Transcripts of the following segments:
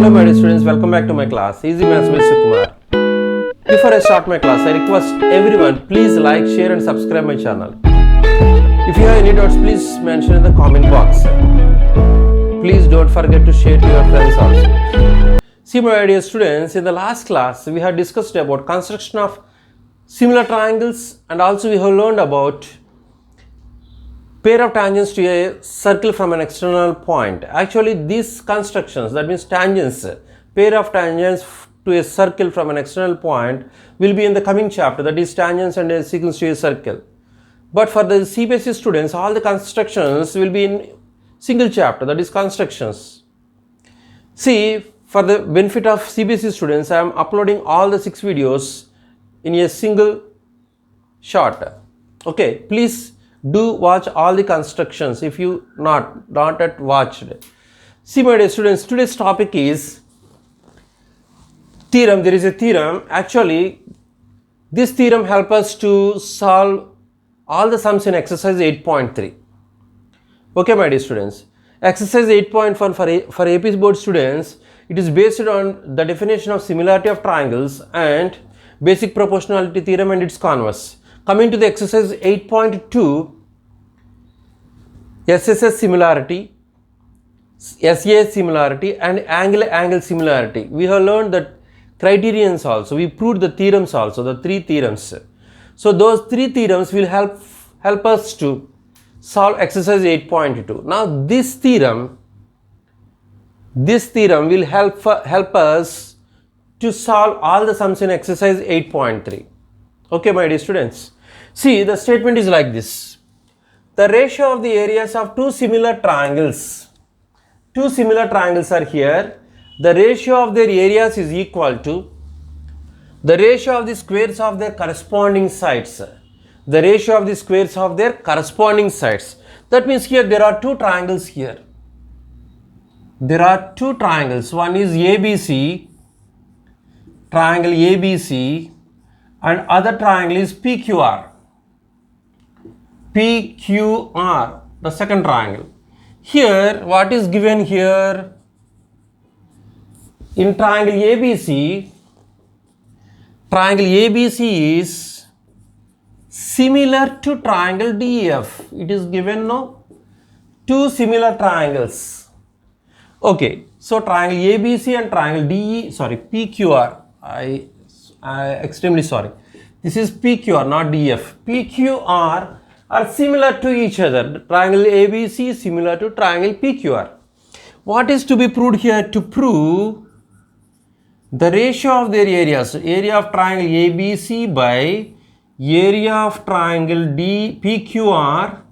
Hello my dear students, welcome back to my class. Easy Maths by Sukumar. Before I start my class, I request everyone please like, share and subscribe my channel. If you have any doubts, please mention in the comment box. Please don't forget to share to your friends also. See my dear students, in the last class we have discussed about construction of similar triangles and also we have learned about pair of tangents to a circle from an external point. Actually these constructions, that means tangents, pair of tangents to a circle from an external point will be in the coming chapter, that is tangents and a secants to a circle. But for the CBSE students, all the constructions will be in single chapter, that is constructions. See, for the benefit of CBSE students, I am uploading all the 6 videos in a single shot. Okay, please do watch all the constructions if you not yet watched. See my dear students, today's topic is theorem. There is a theorem. Actually this theorem helps us to solve all the sums in exercise 8.3. okay my dear students, exercise 8.1 for AP board students, it is based on the definition of similarity of triangles and basic proportionality theorem and its converse. Coming to the exercise 8.2, SSS similarity, SAS similarity and angle similarity. We have learned that criterions also, we proved the theorems also, the 3 theorems. So those 3 theorems will help us to solve exercise 8.2. Now this theorem will help us to solve all the sums in exercise 8.3. okay my dear students. See, the statement is like this. The ratio of the areas of two similar triangles are here. The ratio of their areas is equal to the ratio of the squares of their corresponding sides. The ratio of the squares of their corresponding sides. That means here there are 2 triangles here. There are 2 triangles. One is ABC, triangle ABC, and other triangle is PQR. PQR, the second triangle. Here, what is given here? In triangle ABC is similar to triangle DEF. It is given no 2 similar triangles. Okay, so triangle ABC and triangle PQR. I extremely sorry. This is PQR, not DF. PQR are similar to each other. Triangle ABC is similar to triangle PQR. What is to be proved here? To prove the ratio of their areas, area of triangle ABC by area of triangle PQR,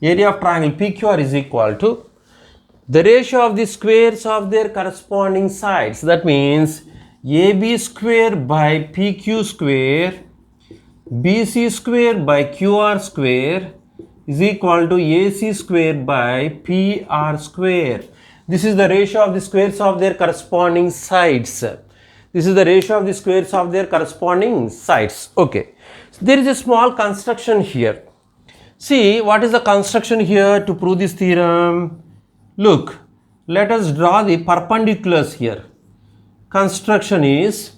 area of triangle PQR is equal to the ratio of the squares of their corresponding sides. That means AB square by PQ square, BC square by QR square is equal to AC square by PR square. This is the ratio of the squares of their corresponding sides. This is the ratio of the squares of their corresponding sides. Okay. So there is a small construction here. See, what is the construction here to prove this theorem? Look, let us draw the perpendiculars here. Construction is,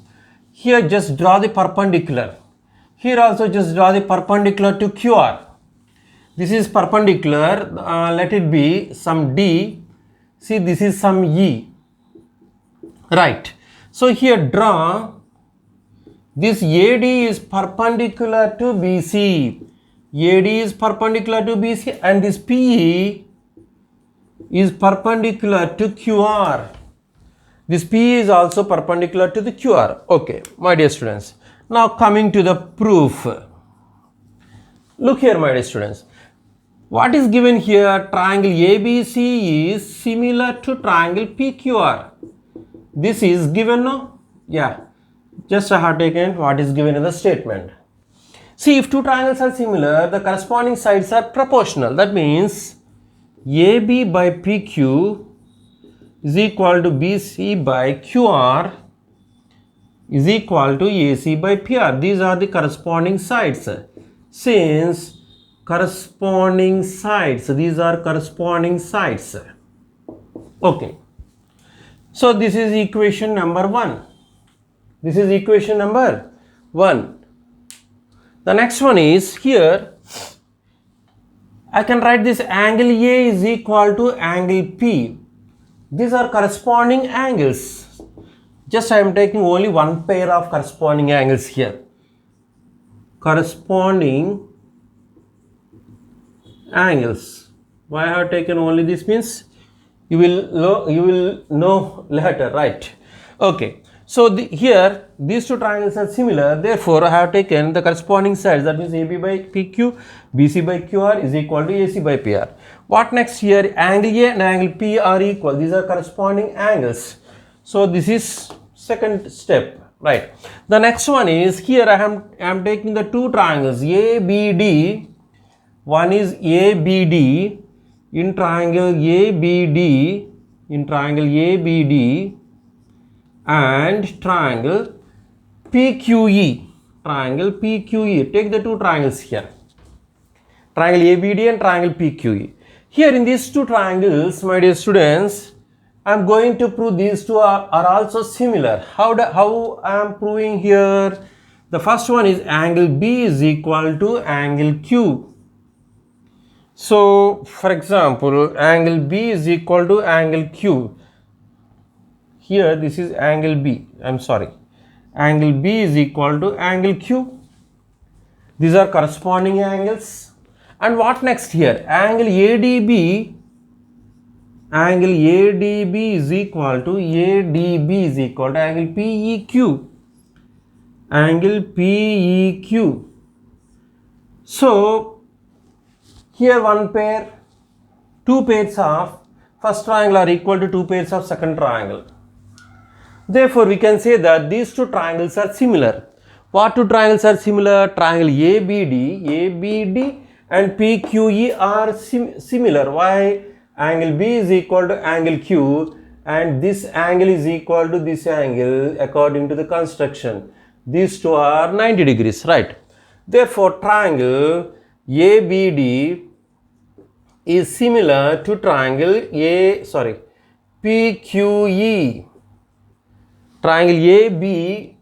here just draw the perpendicular. Here also just draw the perpendicular to QR. This is perpendicular, let it be some D. See, this is some E. Right. So here draw, this AD is perpendicular to BC. AD is perpendicular to BC and this PE is perpendicular to QR. This PE is also perpendicular to the QR. Okay, my dear students. Now coming to the proof. Look here my dear students. What is given here? Triangle ABC is similar to triangle PQR. This is given, no? Yeah. Just I have taken what is given in the statement. See, if 2 triangles are similar, the corresponding sides are proportional. That means AB by PQ is equal to BC by QR is equal to AC by PR. These are the corresponding sides. Since corresponding sides, these are corresponding sides. Okay. So this is equation number 1. This is equation number 1. The next one is here. I can write this angle A is equal to angle P. These are corresponding angles. Just I am taking only one pair of corresponding angles here. Corresponding angles. Why I have taken only this means you will know later, right? Okay. So here these two triangles are similar. Therefore, I have taken the corresponding sides. That means AB by PQ, BC by QR is equal to AC by PR. What next here? Angle A and angle P are equal. These are corresponding angles. So this is second step, right? The next one is here I am taking the two triangles ABD. One is ABD in triangle ABD, and triangle PQE. Take the two triangles here. Triangle ABD and triangle PQE. Here in these two triangles, my dear students, I am going to prove these two are also similar. How I am proving here? The first one is angle B is equal to angle Q. So, for example, angle B is equal to angle Q. Here, this is angle B. Angle B is equal to angle Q. These are corresponding angles. And what next here? Angle ADB. Angle ADB is equal to angle PEQ. Angle PEQ. So, here one pair, two pairs of first triangle are equal to two pairs of second triangle. Therefore, we can say that these two triangles are similar. What two triangles are similar? Triangle ABD and PQE are similar. Why? Angle B is equal to angle Q and this angle is equal to this angle according to the construction. These two are 90 degrees, right? Therefore, triangle ABD is similar to triangle PQE. Triangle ABD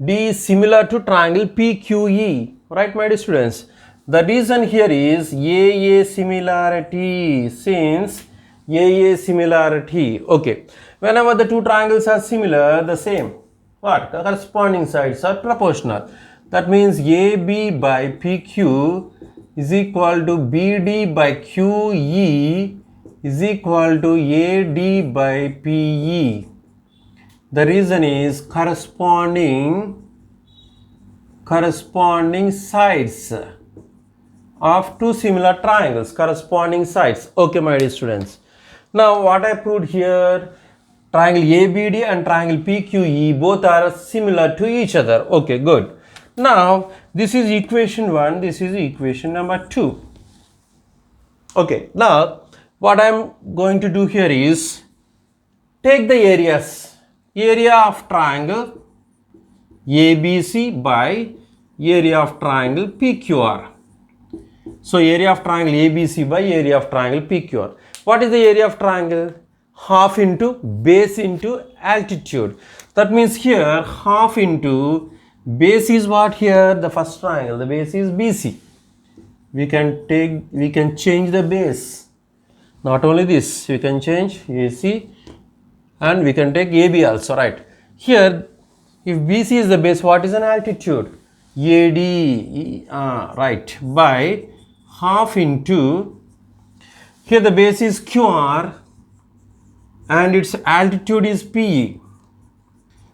is similar to triangle PQE, right, my dear students? The reason here is AA similarity. Since AA similarity, okay, whenever the two triangles are similar, the same, what? Corresponding sides are proportional. That means AB by PQ is equal to BD by QE is equal to AD by PE. The reason is corresponding sides of two similar triangles, corresponding sides. Okay, my dear students. Now, what I proved here, triangle ABD and triangle PQE both are similar to each other. Okay, good. Now, this is equation 1, this is equation number 2. Okay, now what I am going to do here is take the areas, area of triangle ABC by area of triangle PQR. So, area of triangle ABC by area of triangle PQR. What is the area of triangle? Half into base into altitude. That means here half into base is what here? The first triangle. The base is BC. We can change the base. Not only this, we can change AC and we can take AB also, right? Here, if BC is the base, what is an altitude? AD, right, by half into, here the base is QR and its altitude is PE.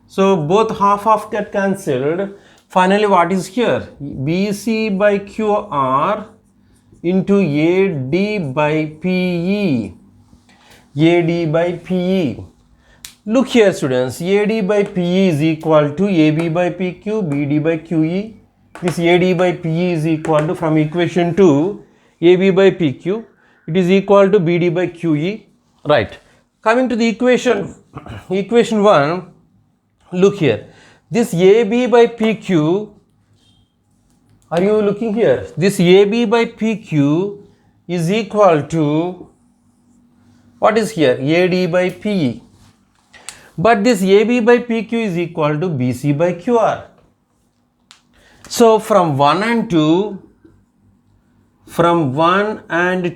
So both half of get cancelled. Finally, what is here? BC by QR into AD by PE. AD by PE. Look here, students. AD by PE is equal to AB by PQ, BD by QE. This AD by PE is equal to, from equation 2, AB by PQ. It is equal to BD by QE. Right. Coming to the equation 1. Look here. This AB by PQ, are you looking here? This AB by PQ is equal to, what is here? AD by PE. But this AB by PQ is equal to BC by QR. So from 1 and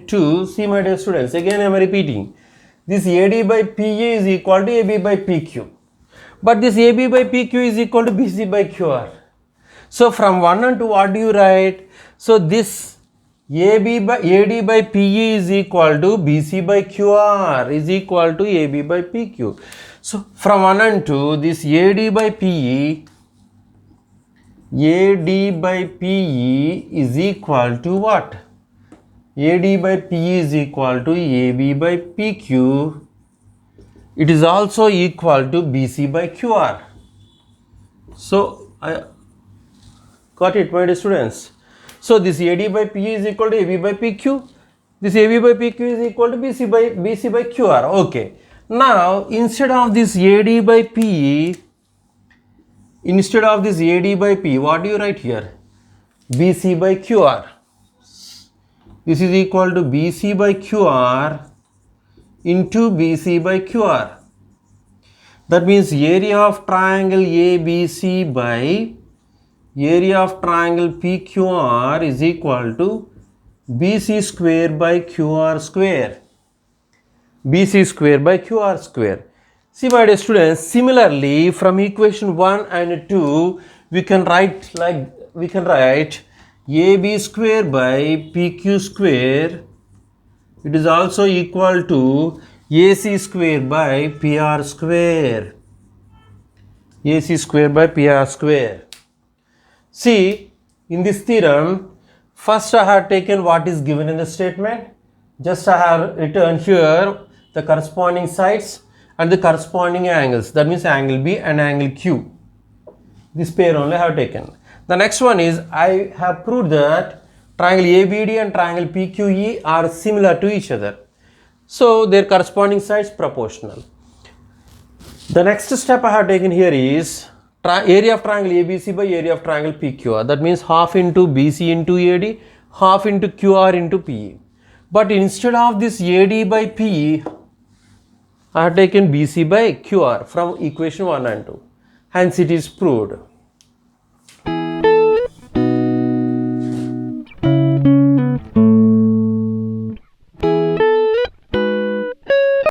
2, see my dear students, again I am repeating, this AD by PA is equal to AB by PQ. But this AB by PQ is equal to BC by QR. So from 1 and 2, what do you write? So this AD by PA is equal to BC by QR is equal to AB by PQ. So from 1 and 2, this AD by PE is equal to what? AD by PE is equal to AB by PQ. It is also equal to BC by QR. So I got it, my dear students. So this AD by PE is equal to AB by PQ. This AB by PQ is equal to BC by QR. Okay. Now instead of this AD by PE, what do you write here? BC by QR. This is equal to BC by QR into BC by QR. That means area of triangle ABC by area of triangle PQR is equal to BC square by QR square. BC square by QR square. See my dear students, similarly from equation 1 and 2 we can write AB square by PQ square. It is also equal to AC square by PR square. AC square by PR square. See, in this theorem, first I have taken what is given in the statement. Just I have written here the corresponding sides and the corresponding angles. That means angle B and angle Q. This pair only I have taken. The next one is I have proved that triangle ABD and triangle PQE are similar to each other. So their corresponding sides proportional. The next step I have taken here is area of triangle ABC by area of triangle PQR. That means half into BC into AD, half into QR into PE. But instead of this AD by PE, I have taken BC by QR from equation 1 and 2. Hence it is proved.